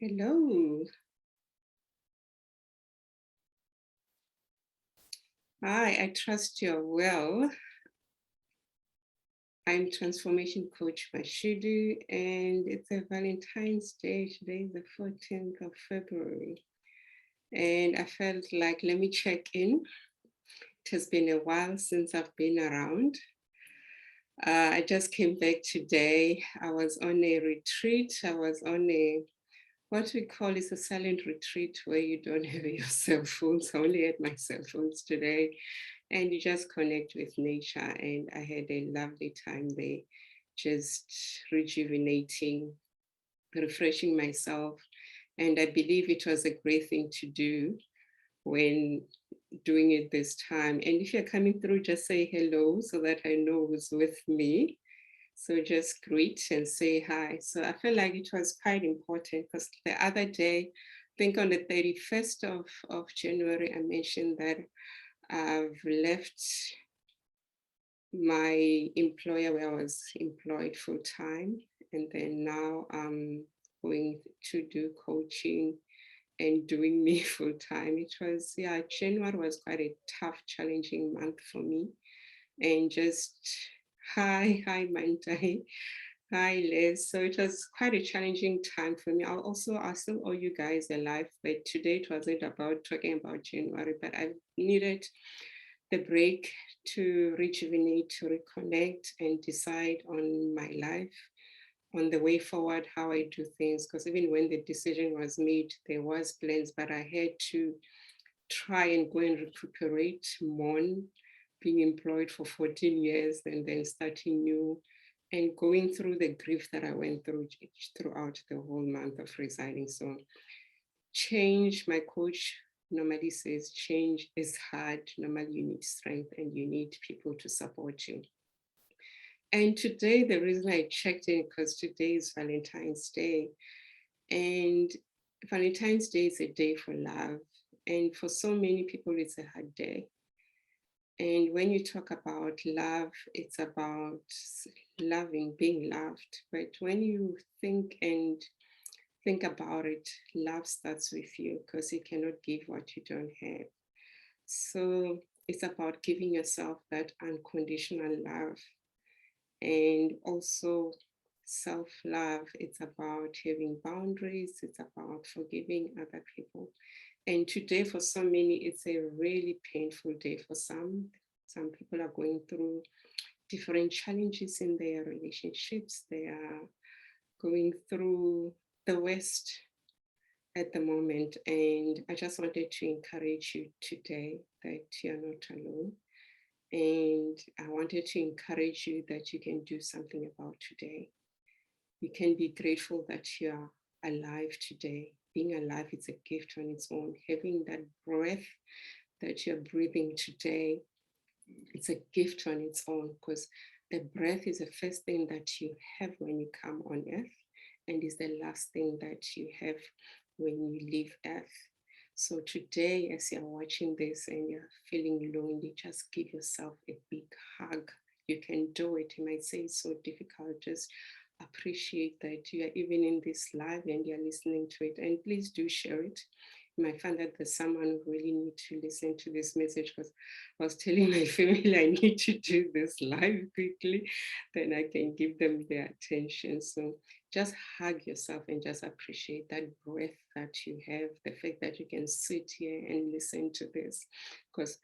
Hello. Hi, I trust you're well. I'm Transformation Coach Mashudu, and it's a Valentine's Day. Today is the 14th of February. And I felt like, let me check in. It has been a while since I've been around. I just came back today. I was on a retreat. I was on what we call is a silent retreat where you don't have your cell phones. I only had my cell phones today. And you just connect with nature. And I had a lovely time there, just rejuvenating, refreshing myself. And I believe it was a great thing to do when doing it this time. And if you're coming through, just say hello so that I know who's with me. So just greet and say hi. So I feel like it was quite important because the other day, I think on the 31st of January, I mentioned that I've left my employer where I was employed full time. And then now I'm going to do coaching and doing me full time. It was, January was quite a tough, challenging month for me. And just, hi, Mantai. Hi, Liz. So it was quite a challenging time for me. I still owe you guys a life, but today it wasn't about talking about January, but I needed the break to rejuvenate, to reconnect, and decide on my life, on the way forward, how I do things. Because even when the decision was made, there was plans, but I had to try and go and recuperate, mourn, being employed for 14 years and then starting new and going through the grief that I went through throughout the whole month of resigning. So change, my coach normally says change is hard. Normally you need strength and you need people to support you. And today, the reason I checked in, because today is Valentine's Day. And Valentine's Day is a day for love. And for so many people, it's a hard day. And when you talk about love, it's about loving, being loved. But when you think about it, love starts with you because you cannot give what you don't have. So it's about giving yourself that unconditional love and also self-love. It's about having boundaries. It's about forgiving other people. And today, for so many, it's a really painful day for some. Some people are going through different challenges in their relationships. They are going through the worst at the moment. And I just wanted to encourage you today that you're not alone. And I wanted to encourage you that you can do something about today. You can be grateful that you're alive today. Being alive is a gift on its own. Having that breath that you're breathing today, it's a gift on its own because the breath is the first thing that you have when you come on earth and is the last thing that you have when you leave earth. So today, as you're watching this and you're feeling lonely, just give yourself a big hug. You can do it. You might say it's so difficult. Just appreciate that you are even in this live and you're listening to it. And please do share it. You might find that there's someone who really need to listen to this message because I was telling my family I need to do this live quickly, then I can give them their attention. So just hug yourself and just appreciate that breath that you have, the fact that you can sit here and listen to this. Because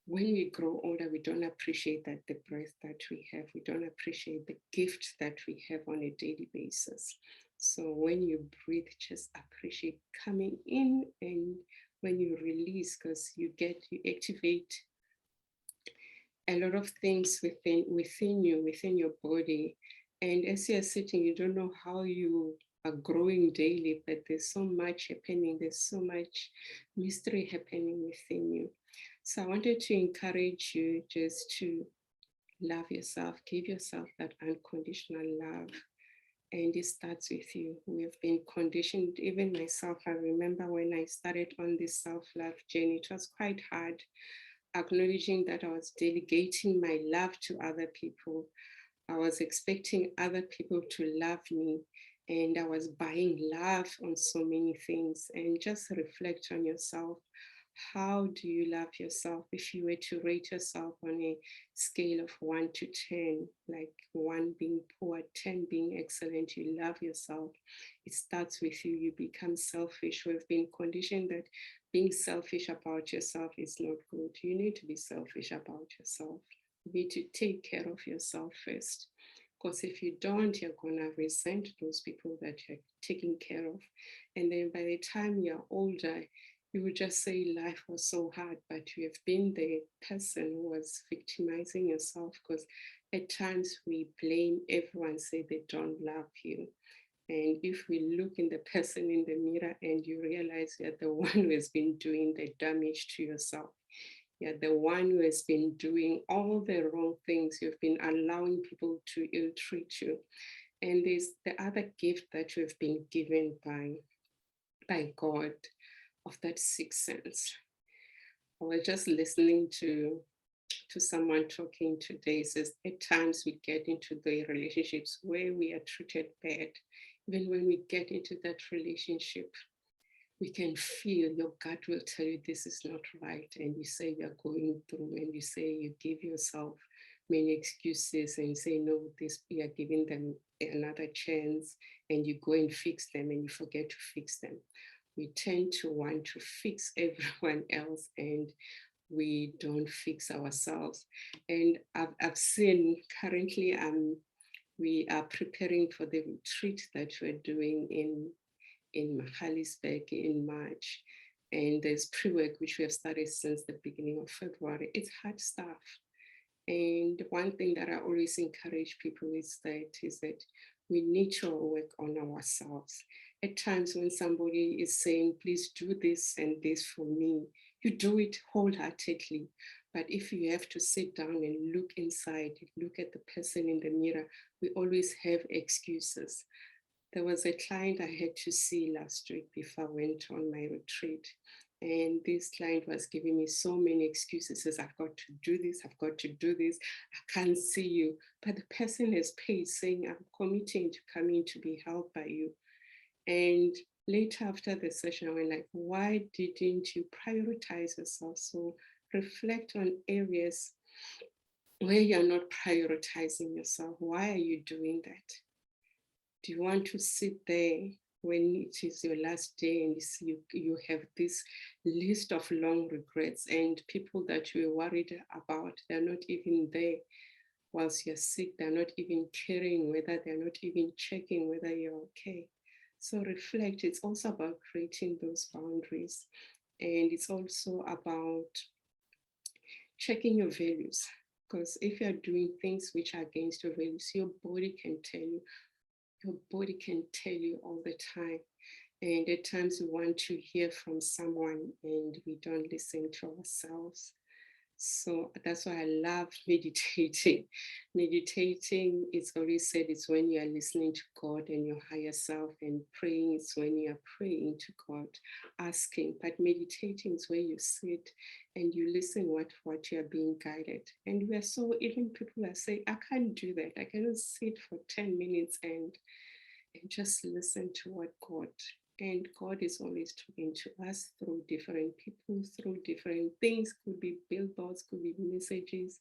when we grow older, we don't appreciate that the breath that we have, we don't appreciate the gift that we have on a daily basis. So when you breathe, just appreciate coming in, and when you release, because you activate a lot of things within you, within your body. And as you're sitting, you don't know how you are growing daily, but there's so much happening. There's so much mystery happening within you. So I wanted to encourage you just to love yourself, give yourself that unconditional love. And it starts with you. We have been conditioned, even myself. I remember when I started on this self-love journey, it was quite hard, acknowledging that I was delegating my love to other people. I was expecting other people to love me. and I was buying love on so many things. And just reflect on yourself. How do you love yourself? If you were to rate yourself on a scale of 1 to 10, like 1 being poor, 10 being excellent, you love yourself. It starts with you. You become selfish. We've been conditioned that being selfish about yourself is not good. You need to be selfish about yourself. You need to take care of yourself first. Because if you don't, you're going to resent those people that you're taking care of. And then by the time you're older, you would just say life was so hard, but you have been the person who was victimizing yourself, because at times we blame everyone, say they don't love you. And if we look in the person in the mirror and you realize you're the one who has been doing the damage to yourself, you're the one who has been doing all the wrong things, you've been allowing people to ill treat you. And there's the other gift that you have been given by God, of that sixth sense. I was just listening to someone talking today. Says at times we get into the relationships where we are treated bad. Even when we get into that relationship, we can feel, your gut will tell you this is not right, and you say you're going through, and you say, you give yourself many excuses, and you say no, this, you are giving them another chance, and you go and fix them, and you forget to fix them. We tend to want to fix everyone else, and we don't fix ourselves. And I've seen currently, we are preparing for the retreat that we're doing in Mahalisburg in March. And there's pre-work, which we have started since the beginning of February. It's hard stuff. And one thing that I always encourage people is that we need to work on ourselves. At times when somebody is saying, please do this and this for me, you do it wholeheartedly. But if you have to sit down and look inside, look at the person in the mirror, we always have excuses. There was a client I had to see last week before I went on my retreat. And this client was giving me so many excuses. Says, I've got to do this, I've got to do this, I can't see you. But the person has paid, saying, I'm committing to coming to be helped by you. And later after the session, I went like, why didn't you prioritize yourself? So reflect on areas where you're not prioritizing yourself. Why are you doing that? Do you want to sit there when it is your last day and you have this list of long regrets, and people that you were worried about, they're not even there whilst you're sick, they're not even caring whether, they're not even checking whether you're okay. So reflect. It's also about creating those boundaries, and it's also about checking your values. Because if you're doing things which are against your values, your body can tell you all the time. And at times we want to hear from someone and we don't listen to ourselves. So that's why I love meditating. Meditating, it's always said, it's when you are listening to God and your higher self, and praying is when you are praying to God, asking. But meditating is where you sit and you listen what you are being guided. And we are so, even people are saying, I can't do that. I cannot sit for 10 minutes and just listen to what God. And God is always talking to us through different people, through different things. Could be billboards, could be messages,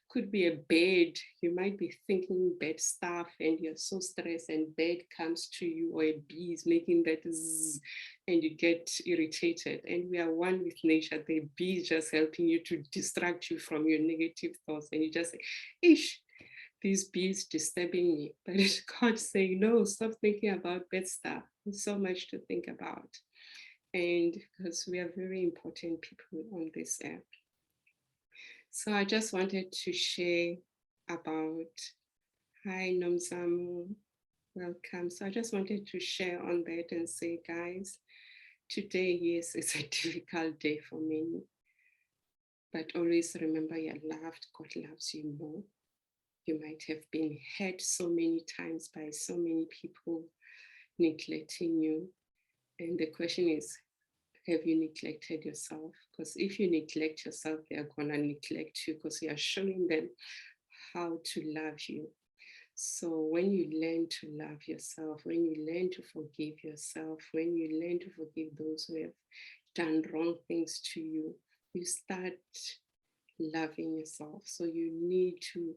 could be a bed. You might be thinking bad stuff and you're so stressed, and bed comes to you, or a bee is making that zzz, and you get irritated. And we are one with nature. The bee is just helping you to distract you from your negative thoughts. And you just say, ish, these bees disturbing me. But God saying, no, stop thinking about bad stuff. There's so much to think about. And because we are very important people on this earth. So I just wanted to share about, hi Nomzamu, welcome. So I just wanted to share on that and say, guys, today, yes, it's a difficult day for many. But always remember you're loved. God loves you more. You might have been hurt so many times by so many people neglecting you. And the question is, have you neglected yourself? Because if you neglect yourself, they are going to neglect you, because you are showing them how to love you. So when you learn to love yourself, when you learn to forgive yourself, when you learn to forgive those who have done wrong things to you, you start loving yourself. So you need to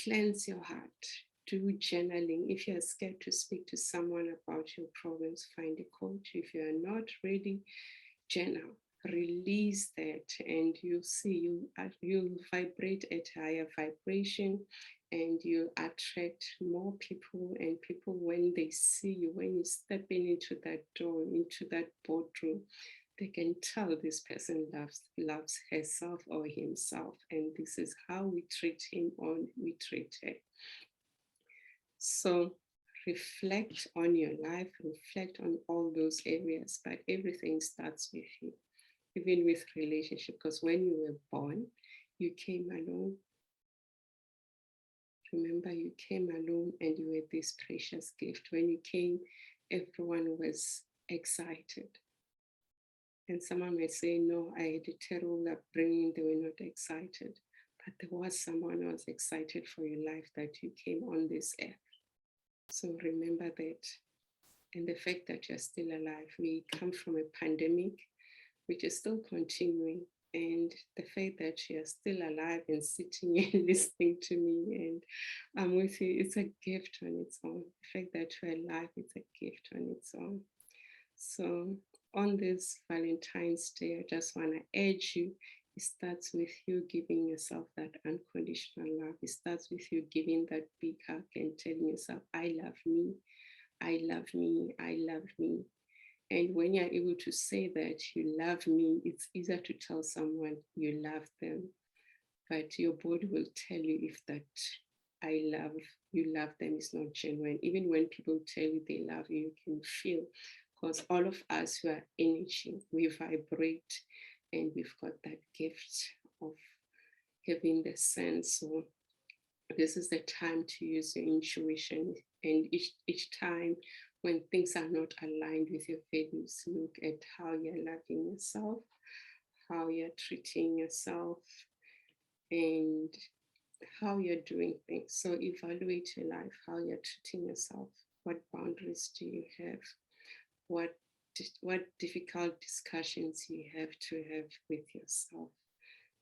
cleanse your heart, do journaling. If you're scared to speak to someone about your problems, find a coach. If you're not ready, journal, release that, and you'll see you'll vibrate at higher vibration, and you attract more people. And people, when they see you, when you step into that door, into that boardroom, they can tell this person loves herself or himself, and this is how we treat him or we treat her. So reflect on your life, reflect on all those areas, but everything starts with you, even with relationship, because when you were born, you came alone. Remember, you came alone and you were this precious gift. When you came, everyone was excited. And someone may say, no, I had a terrible upbringing, they were not excited. But there was someone who was excited for your life, that you came on this earth. So remember that. And the fact that you're still alive. We come from a pandemic, which is still continuing. And the fact that you're still alive and sitting and listening to me and I'm with you, it's a gift on its own. The fact that you're alive, it's a gift on its own. So on this Valentine's Day, I just want to urge you, it starts with you giving yourself that unconditional love. It starts with you giving that big hug and telling yourself, I love me, I love me, I love me. And when you're able to say that you love me, it's easier to tell someone you love them. But your body will tell you if that you love them is not genuine. Even when people tell you they love you, you can feel, because all of us who are energy, we vibrate, and we've got that gift of having the sense. So this is the time to use your intuition, and each time when things are not aligned with your values, look at how you're loving yourself, how you're treating yourself, and how you're doing things. So evaluate your life, how you're treating yourself. What boundaries do you have? What difficult discussions you have to have with yourself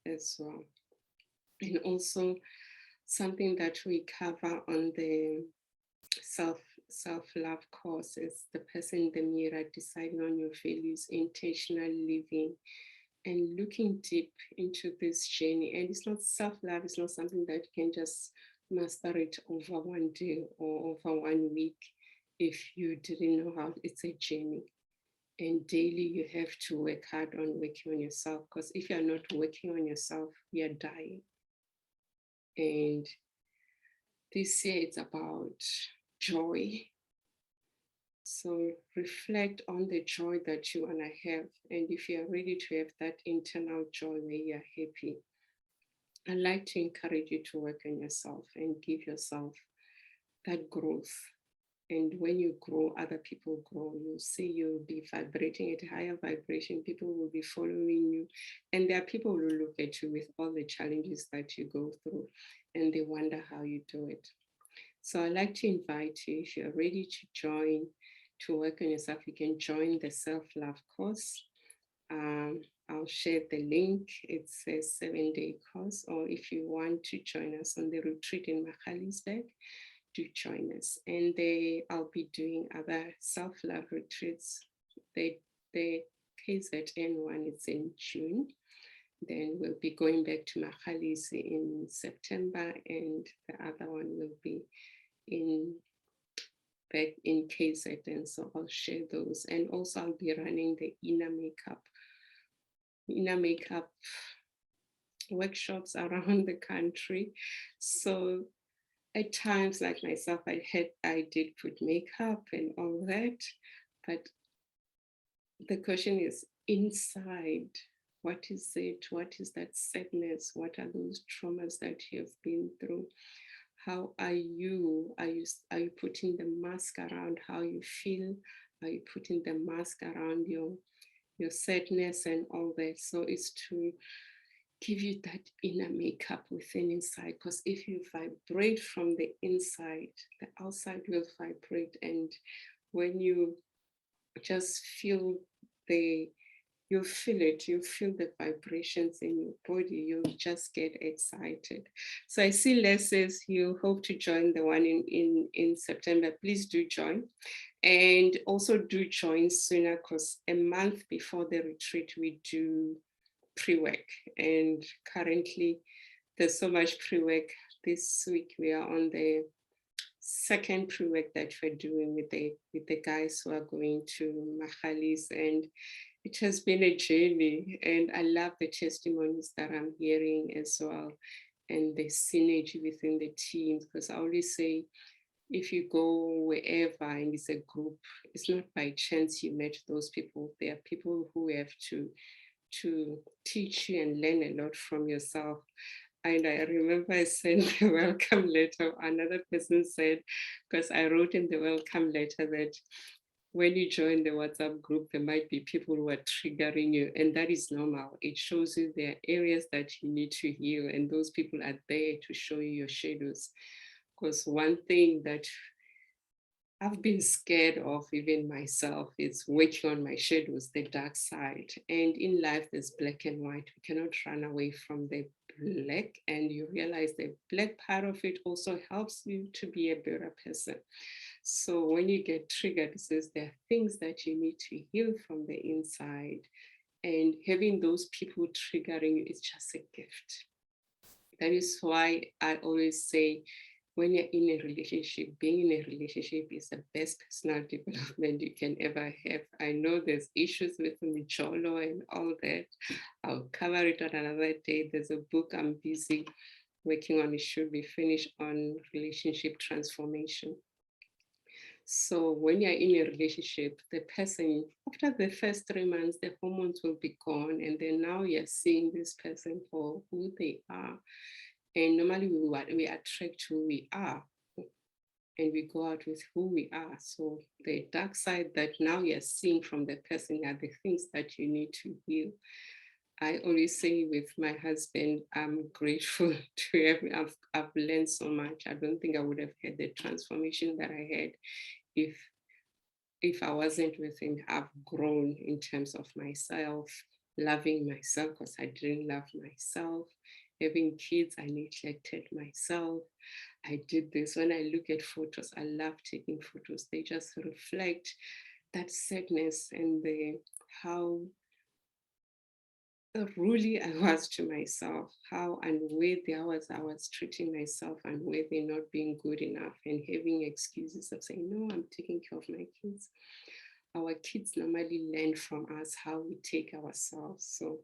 as well. And also something that we cover on the self-love course is the person in the mirror, deciding on your values, intentional living, and looking deep into this journey. And it's not self-love, it's not something that you can just master it over one day or over 1 week if you didn't know how. It's a journey. And daily you have to work hard on working on yourself, because if you're not working on yourself, you're dying. And this year it's about joy. So reflect on the joy that you want to have. And if you're ready to have that internal joy where you're happy, I'd like to encourage you to work on yourself and give yourself that growth. And when you grow, other people grow. You'll see you'll be vibrating at a higher vibration. People will be following you. And there are people who look at you with all the challenges that you go through, and they wonder how you do it. So I'd like to invite you, if you're ready to join, to work on yourself, you can join the self-love course. I'll share the link. It's a 7-day course. Or if you want to join us on the retreat in Magaliesberg, do join us. And I'll be doing other self-love retreats. The KZN one is in June. Then we'll be going back to Magalies in September, and the other one will be back in KZN. So I'll share those. And also I'll be running the inner makeup workshops around the country. So at times, like myself, I did put makeup and all that, but the question is inside, what is it? What is that sadness? What are those traumas that you've been through? How are you? Are you putting the mask around how you feel? Are you putting the mask around your sadness and all that? So it's to give you that inner makeup within inside. Because if you vibrate from the inside, the outside will vibrate. And when you just feel you'll feel it, you feel the vibrations in your body, you'll just get excited. So I see Les says you hope to join the one in September. Please do join. And also do join sooner, because a month before the retreat, we do pre-work. And currently there's so much pre-work. This week we are on the second pre-work that we're doing with the guys who are going to Mahalis, and it has been a journey, and I love the testimonies that I'm hearing as well, and the synergy within the teams. Because I always say, if you go wherever and it's a group, it's not by chance you met those people. They are people who have to teach you and learn a lot from yourself. And I remember I sent a welcome letter. Another person said, because I wrote in the welcome letter that when you join the WhatsApp group, there might be people who are triggering you, and that is normal. It shows you there are areas that you need to heal, and those people are there to show you your shadows. Because one thing that I've been scared of, even myself, is working on my shadows, the dark side. And in life, there's black and white. We cannot run away from the black, and you realize the black part of it also helps you to be a better person. So when you get triggered, it says there are things that you need to heal from the inside, and having those people triggering you is just a gift. That is why I always say, when you're in a relationship, being in a relationship is the best personal development you can ever have. I know there's issues with Micholo and all that. I'll cover it on another day. There's a book I'm busy working on. It should be finished on relationship transformation. So when you're in a relationship, the person, after the first 3 months, the hormones will be gone. And then now you're seeing this person for who they are. And normally we attract who we are, and we go out with who we are. So the dark side that now you're seeing from the person are the things that you need to heal. I always say with my husband, I'm grateful to have, I've learned so much. I don't think I would have had the transformation that I had if I wasn't with him. I've grown in terms of myself, loving myself, because I didn't love myself. Having kids, I neglected myself. I did this. When I look at photos, I love taking photos. They just reflect that sadness and how really I was to myself, how unworthy I was treating myself, unworthy, not being good enough, and having excuses of saying, no, I'm taking care of my kids. Our kids normally learn from us how we take ourselves. So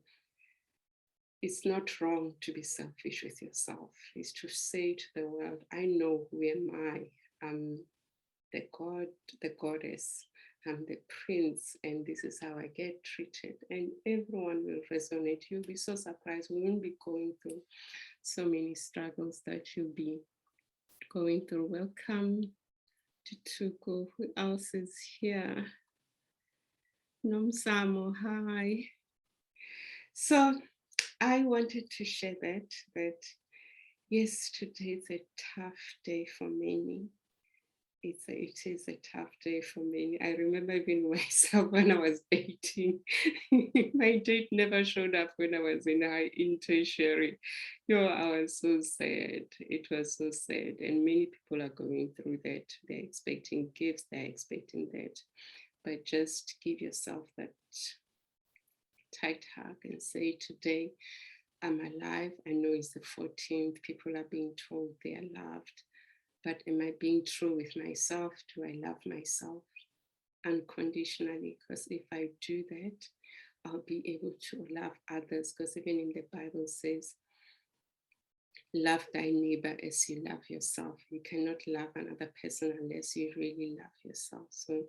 it's not wrong to be selfish with yourself. It's to say to the world, I know who am I. I'm the God, the goddess. I'm the prince, and this is how I get treated. And everyone will resonate. You'll be so surprised. We won't be going through so many struggles that you'll be going through. Welcome to Tuko. Who else is here? Nomsamo, hi. So I wanted to share that yes, today is a tough day for many. It is a tough day for many. I remember even myself when I was dating. My date never showed up when I was in tertiary. I was so sad. It was so sad. And many people are going through that. They're expecting gifts, they're expecting that. But just give yourself that tight hug and say, today I'm alive. I know it's the 14th. People are being told they are loved. But am I being true with myself? Do I love myself unconditionally? Because if I do that, I'll be able to love others. Because even in the Bible says, love thy neighbor as you love yourself. You cannot love another person unless you really love yourself. So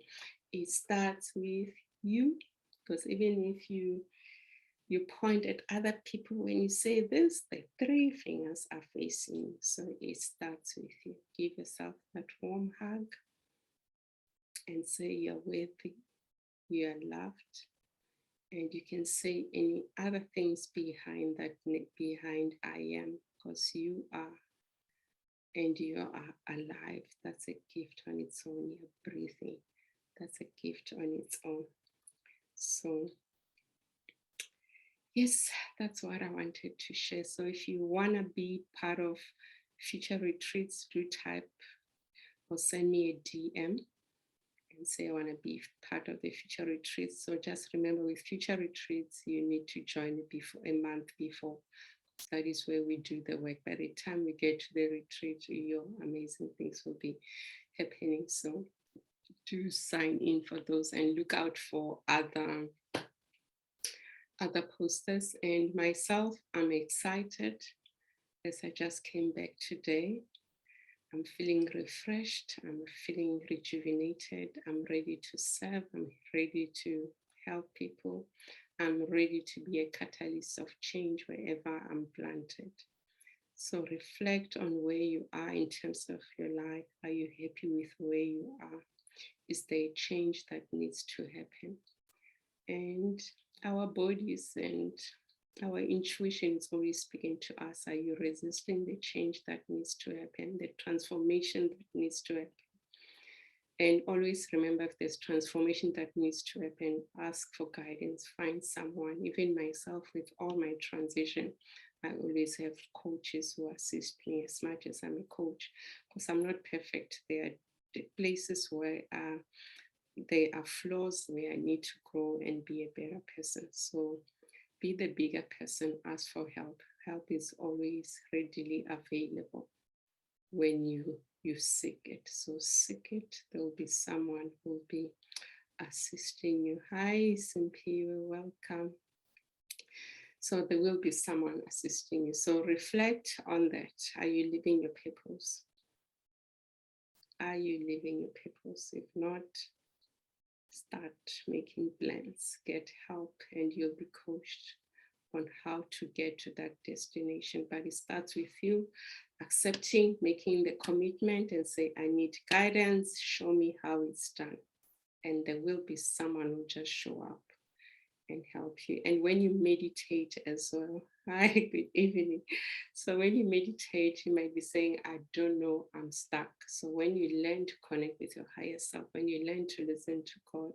it starts with you, because even if you point at other people when you say this, the 3 fingers are facing you. So it starts with you. Give yourself that warm hug and say you're worthy, you are loved, And you can say any other things behind that, behind I am, because you are, and you are alive. That's a gift on its own. You're breathing. That's a gift on its own. So yes, that's what I wanted to share. So if you want to be part of future retreats, do type or send me a DM and say I want to be part of the future retreats. So just remember, with future retreats, you need to join it before, a month before. That is where we do the work. By the time we get to the retreat, your amazing things will be happening. So do sign in for those and look out for other posters. And myself, I'm excited as I just came back today. I'm feeling refreshed. I'm feeling rejuvenated. I'm ready to serve. I'm ready to help people. I'm ready to be a catalyst of change wherever I'm planted. So reflect on where you are in terms of your life. Are you happy with where you are? Is there a change that needs to happen? And our bodies and our intuition is always speaking to us. Are you resisting the change that needs to happen, the transformation that needs to happen? And always remember, if there's transformation that needs to happen, ask for guidance, find someone. Even myself, with all my transition, I always have coaches who assist me as much as I'm a coach, because I'm not perfect. There are places where there are flaws where I need to grow and be a better person. So be the bigger person, ask for help. Help is always readily available when you seek it. So seek it. There will be someone who will be assisting you. Hi, Simpi, welcome. So there will be someone assisting you. So reflect on that. Are you living your purpose? Are you living your purpose? If not, start making plans, get help, and you'll be coached on how to get to that destination. But it starts with you accepting, making the commitment, and say, I need guidance, show me how it's done. And there will be someone who just show up and help you. And when you meditate as well, hi, good evening. So when you meditate, you might be saying, I don't know, I'm stuck. So when you learn to connect with your higher self, when you learn to listen to God,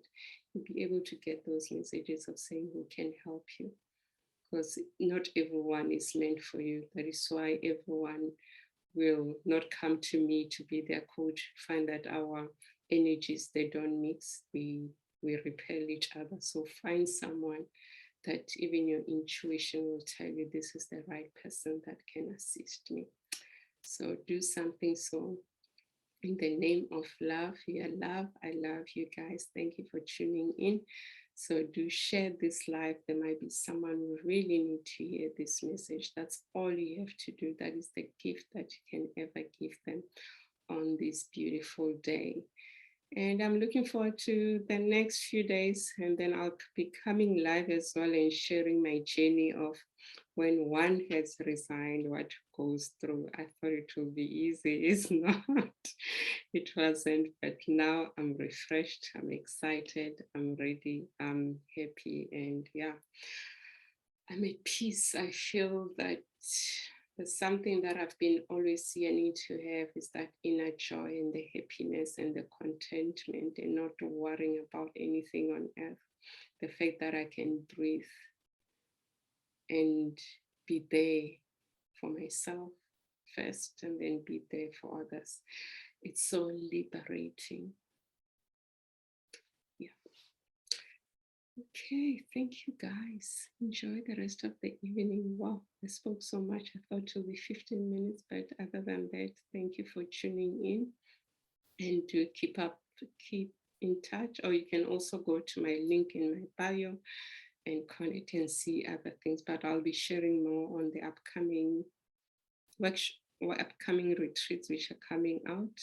you'll be able to get those messages of saying who can help you. Because not everyone is meant for you. That is why everyone will not come to me to be their coach. Find that our energies, they don't mix. We repel each other. So find someone that even your intuition will tell you this is the right person that can assist me. So do something. So in the name of love, your love, I love you guys. Thank you for tuning in. So do share this live. There might be someone who really need to hear this message. That's all you have to do. That is the gift that you can ever give them on this beautiful day. And I'm looking forward to the next few days. And then I'll be coming live as well and sharing my journey of when one has resigned, what goes through. I thought it would be easy. It's not. It wasn't. But now I'm refreshed. I'm excited. I'm ready. I'm happy. And yeah, I'm at peace. I feel that there's something that I've been always yearning to have, is that inner joy and the happiness and the contentment and not worrying about anything on earth. The fact that I can breathe and be there for myself first and then be there for others. It's so liberating. Yeah. Okay, thank you guys. Enjoy the rest of the evening. Wow, I spoke so much. I thought it would be 15 minutes, but other than that, thank you for tuning in. And do keep in touch, or you can also go to my link in my bio and connect and see other things. But I'll be sharing more on the upcoming upcoming retreats which are coming out.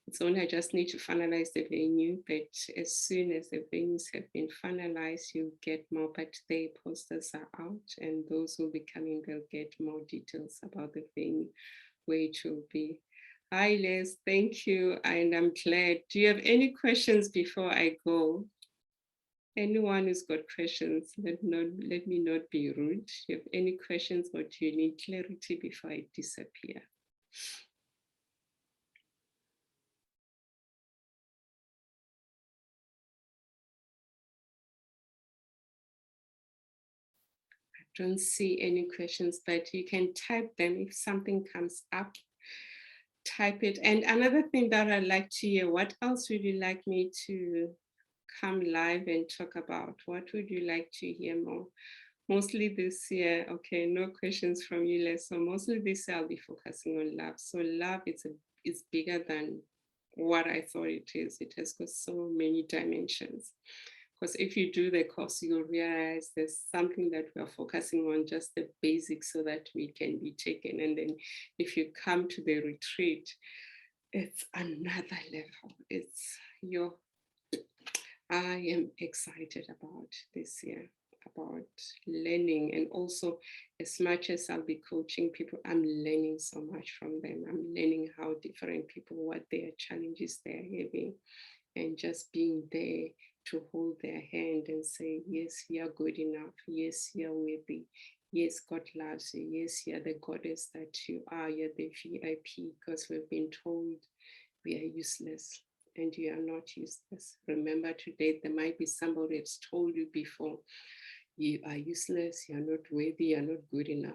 It's only I just need to finalize the venue, but as soon as the venues have been finalized, you'll get more. But the posters are out, and those will be coming, they'll get more details about the venue, where it will be. Hi, Les, thank you, and I'm glad. Do you have any questions before I go? Anyone who's got questions, let me not be rude. If you have any questions or do you need clarity before I disappear? I don't see any questions, but you can type them if something comes up. Type it. And another thing that I'd like to hear, what else would you like me to come live and talk about? What would you like to hear more? Mostly this year, okay, no questions from you, Les. So mostly this year I'll be focusing on love. So love is bigger than what I thought it is. It has got so many dimensions. Because if you do the course, you'll realize there's something that we're focusing on, just the basics, so that we can be taken. And then if you come to the retreat, it's another level. It's your I am excited about this year, about learning. And also, as much as I'll be coaching people, I'm learning so much from them. I'm learning how different people, what their challenges they're having, and just being there to hold their hand and say, yes, you're good enough. Yes, you're worthy. Yes, God loves you. Yes, you're the goddess that you are. You're the VIP, because we've been told we are useless, and you are not useless. Remember today, there might be somebody that's told you before, you are useless, you're not worthy, you're not good enough.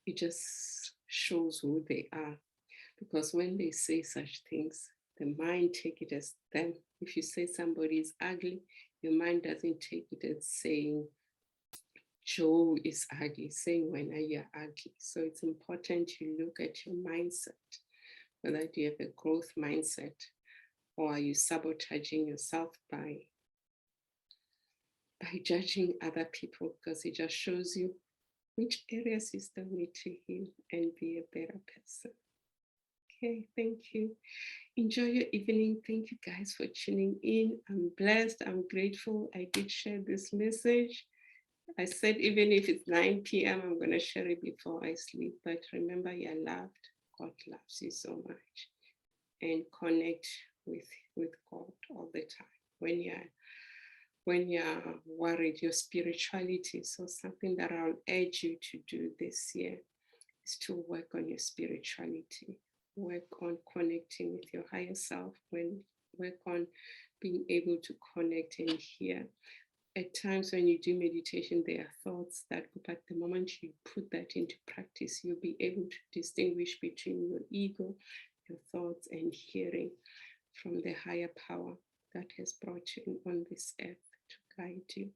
It just shows who they are. Because when they say such things, the mind take it as them. If you say somebody is ugly, your mind doesn't take it as saying Joe is ugly, saying when you're ugly. So it's important you look at your mindset, whether you have a growth mindset, or are you sabotaging yourself by judging other people? Because it just shows you which areas you still need to heal and be a better person. Okay, thank you. Enjoy your evening. Thank you guys for tuning in. I'm blessed. I'm grateful. I did share this message. I said even if it's 9 p.m., I'm going to share it before I sleep. But remember, you're loved. God loves you so much. And connect with God all the time. When you're worried, your spirituality. So something that I'll urge you to do this year is to work on your spirituality, work on connecting with your higher self, work on being able to connect and hear. At times when you do meditation, there are thoughts that go, but the moment you put that into practice, you'll be able to distinguish between your ego, your thoughts, and hearing from the higher power that has brought you on this earth to guide you.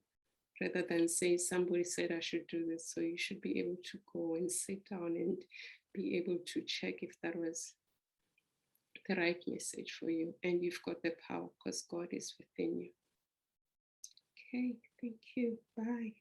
Rather than say somebody said I should do this, so you should be able to go and sit down and be able to check if that was the right message for you. And you've got the power because God is within you. Okay, thank you. Bye.